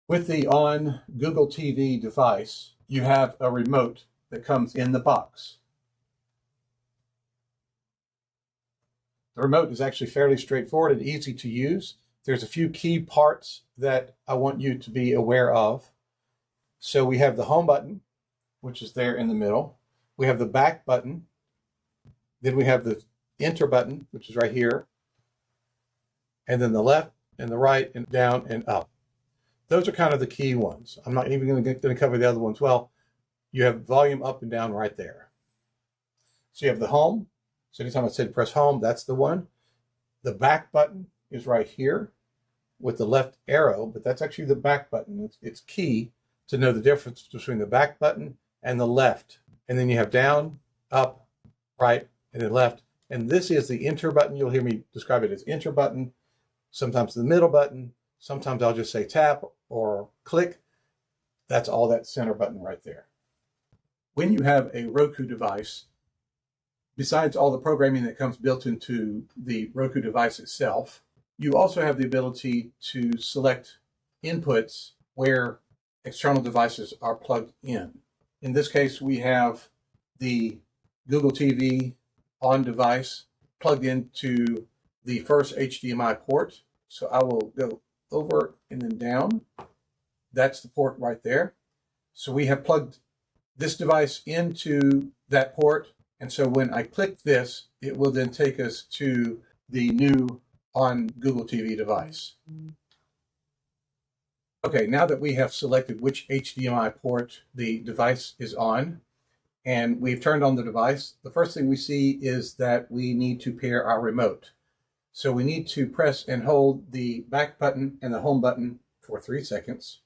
With the Onn Google TV device, you have a remote that comes in the box. The remote is actually fairly straightforward and easy to use. There's a few key parts that I want you to be aware of. So we have the home button, which is there in the middle. We have the back button. Then we have the enter button, which is right here. And then the left and the right and down and up. Those are kind of the key ones. I'm not even going to cover the other ones. Well, you have volume up and down right there. So you have the home. So anytime I said press home, that's the one. The back button is right here with the left arrow, but that's actually the back button. It's key to know the difference between the back button and the left. And then you have down, up, right, and then left. And this is the enter button. You'll hear me describe it as enter button. Sometimes the middle button. Sometimes I'll just say tap or click. That's all that center button right there. When you have a Roku device, besides all the programming that comes built into the Roku device itself, you also have the ability to select inputs where external devices are plugged in. In this case, we have the Google TV on device plugged into the first HDMI port. So I will go over and then down. That's the port right there. So we have plugged this device into that port. And so when I click this, it will then take us to the new Onn Google TV device. Okay, now that we have selected which HDMI port the device is on, and we've turned on the device, the first thing we see is that we need to pair our remote. So we need to press and hold the back button and the home button for 3 seconds.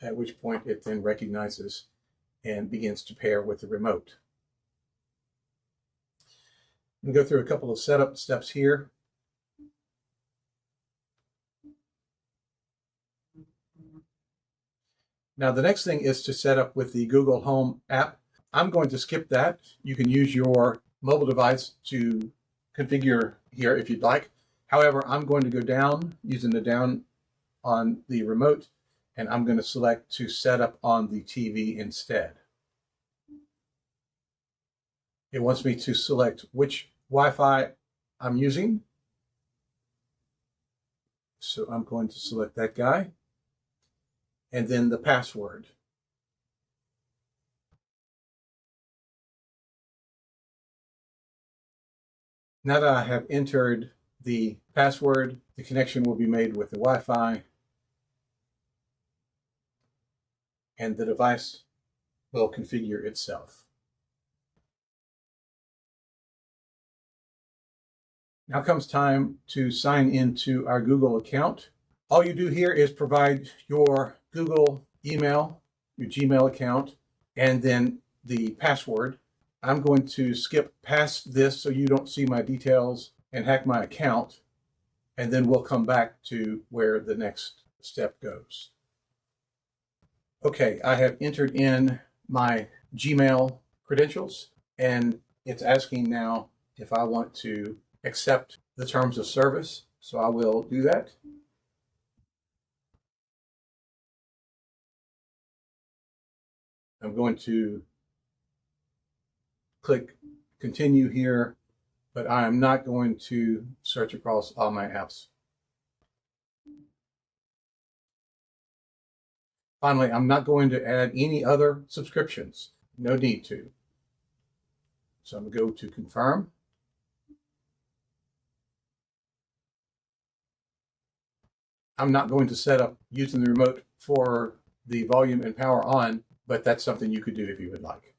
At which point it then recognizes and begins to pair with the remote. I'm going to go through a couple of setup steps here. Now the next thing is to set up with the Google Home app. I'm going to skip that. You can use your mobile device to configure here if you'd like. However, I'm going to go down using the down on the remote, and I'm going to select to set up on the TV instead. It wants me to select which Wi-Fi I'm using. So I'm going to select that guy. And then the password. Now that I have entered the password, the connection will be made with the Wi-Fi, and the device will configure itself. Now comes time to sign into our Google account. All you do here is provide your Google email, your Gmail account, and then the password. I'm going to skip past this so you don't see my details and hack my account, and then we'll come back to where the next step goes. Okay, I have entered in my Gmail credentials, and it's asking now if I want to accept the terms of service, so I will do that. I'm going to click continue here, but I am not going to search across all my apps. Finally, I'm not going to add any other subscriptions. No need to. So I'm going to go to confirm. I'm not going to set up using the remote for the volume and power on, but that's something you could do if you would like.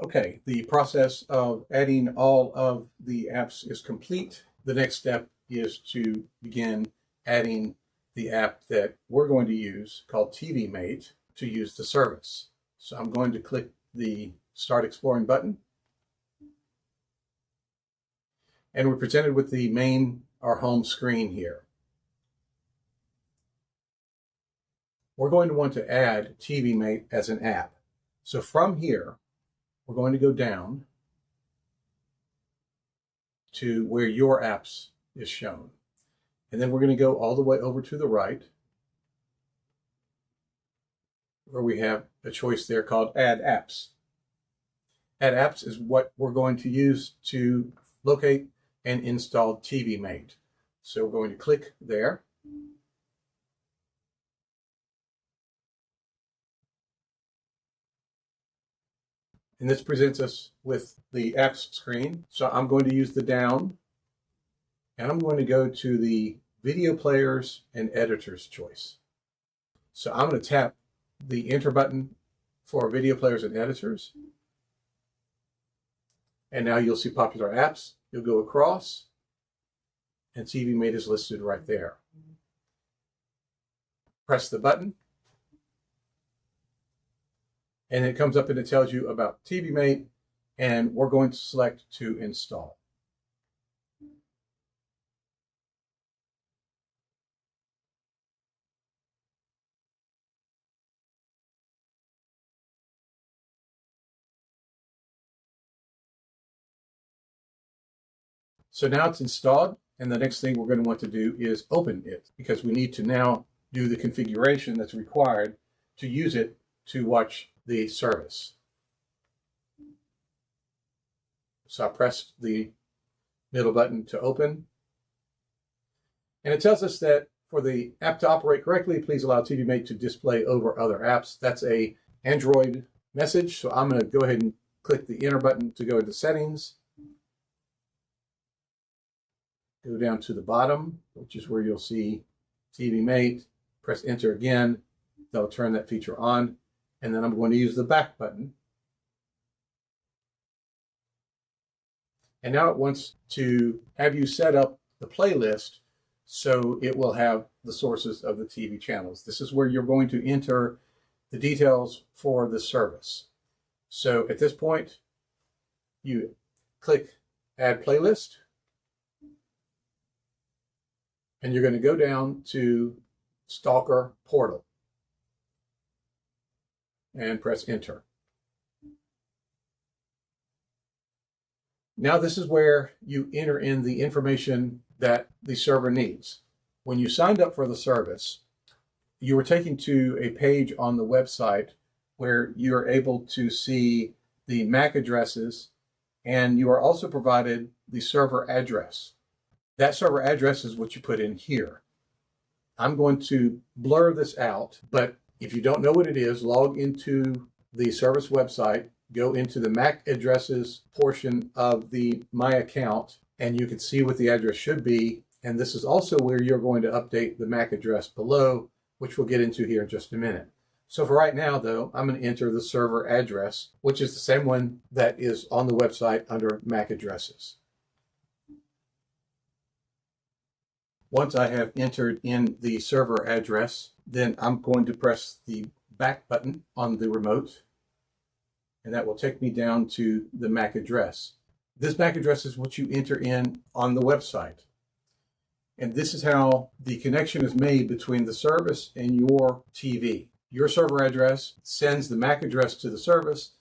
Okay, the process of adding all of the apps is complete. The next step is to begin adding the app that we're going to use called TiviMate to use the service. So I'm going to click the Start Exploring button. And we're presented with the main, our home screen here. We're going to want to add TiviMate as an app. So from here, we're going to go down to where your apps is shown. And then we're going to go all the way over to the right, where we have a choice there called Add Apps. Add Apps is what we're going to use to locate and install TiviMate. So we're going to click there. And this presents us with the apps screen. So I'm going to use the down, and I'm going to go to the video players and editors choice. So I'm going to tap the enter button for video players and editors. And now you'll see popular apps. You'll go across, and TiviMate is listed right there. Press the button, and it comes up and it tells you about TiviMate, and we're going to select to install. So now it's installed, and the next thing we're going to want to do is open it, because we need to now do the configuration that's required to use it to watch the service. So I pressed the middle button to open, and it tells us that for the app to operate correctly, please allow TiviMate to display over other apps. That's a Android message, so I'm going to go ahead and click the enter button to go into settings. Go down to the bottom, which is where you'll see TiviMate. Press enter again. That'll turn that feature on. And then I'm going to use the back button. And now it wants to have you set up the playlist so it will have the sources of the TV channels. This is where you're going to enter the details for the service. So at this point, you click Add Playlist. And you're going to go down to Stalker Portal and press enter. Now this is where you enter in the information that the server needs. When you signed up for the service, you were taken to a page on the website where you're able to see the MAC addresses, and you are also provided the server address. That server address is what you put in here. I'm going to blur this out, but if you don't know what it is, log into the service website, go into the MAC addresses portion of the My Account, and you can see what the address should be. And this is also where you're going to update the MAC address below, which we'll get into here in just a minute. So for right now, though, I'm going to enter the server address, which is the same one that is on the website under MAC addresses. Once I have entered in the server address, then I'm going to press the back button on the remote, and that will take me down to the MAC address. This MAC address is what you enter in on the website. And this is how the connection is made between the service and your TV. Your server address sends the MAC address to the service.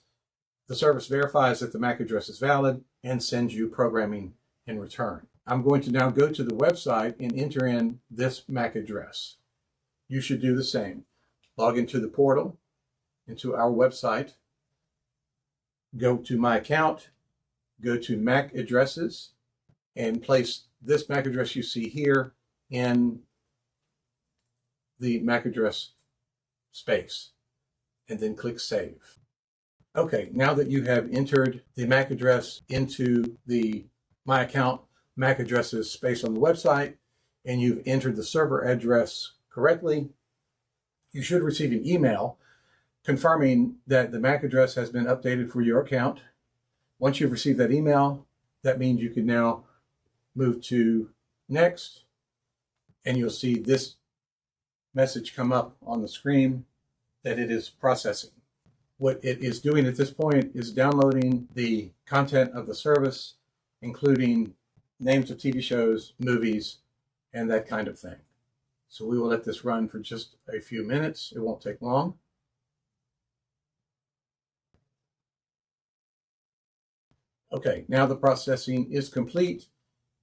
The service verifies that the MAC address is valid and sends you programming in return. I'm going to now go to the website and enter in this MAC address. You should do the same. Log into the portal, into our website, go to My Account, go to MAC addresses, and place this MAC address you see here in the MAC address space, and then click Save. Okay, now that you have entered the MAC address into the My Account MAC addresses space on the website, and you've entered the server address correctly, you should receive an email confirming that the MAC address has been updated for your account. Once you've received that email, that means you can now move to Next, and you'll see this message come up on the screen that it is processing. What it is doing at this point is downloading the content of the service, including names of TV shows, movies, and that kind of thing. So we will let this run for just a few minutes. It won't take long. Okay, now the processing is complete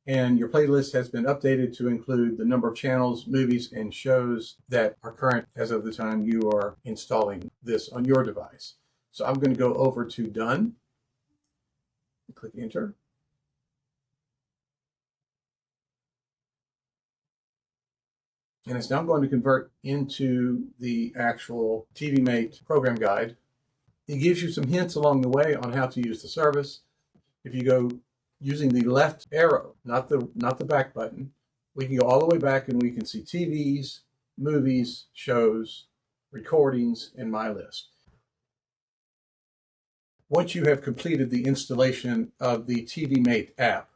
and your playlist has been updated to include the number of channels, movies, and shows that are current as of the time you are installing this on your device. So I'm going to go over to Done. Click Enter. And it's now going to convert into the actual TiviMate program guide. It gives you some hints along the way on how to use the service. If you go using the left arrow, not the back button, we can go all the way back and we can see TVs, movies, shows, recordings, and My List. Once you have completed the installation of the TiviMate app,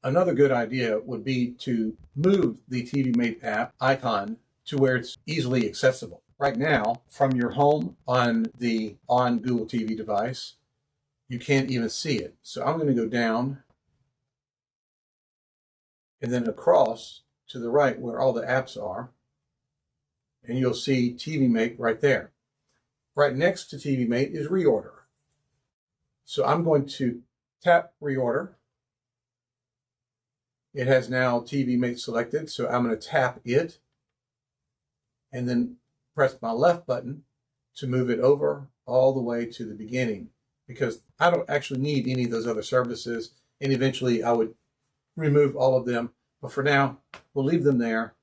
another good idea would be to move the TiviMate app icon to where it's easily accessible. Right now, from your home on the Onn Google TV device, you can't even see it. So I'm going to go down and then across to the right where all the apps are, and you'll see TiviMate right there. Right next to TiviMate is Reorder. So I'm going to tap Reorder. It has now TiviMate selected, so I'm going to tap it and then press my left button to move it over all the way to the beginning, because I don't actually need any of those other services, and eventually I would remove all of them. But for now, we'll leave them there,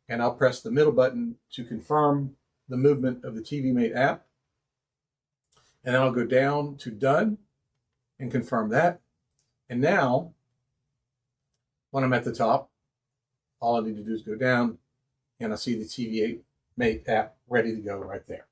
and I'll press the middle button to confirm the movement of the TiviMate app. And then I'll go down to Done and confirm that. And now, when I'm at the top, all I need to do is go down, and I see the TiviMate app ready to go right there.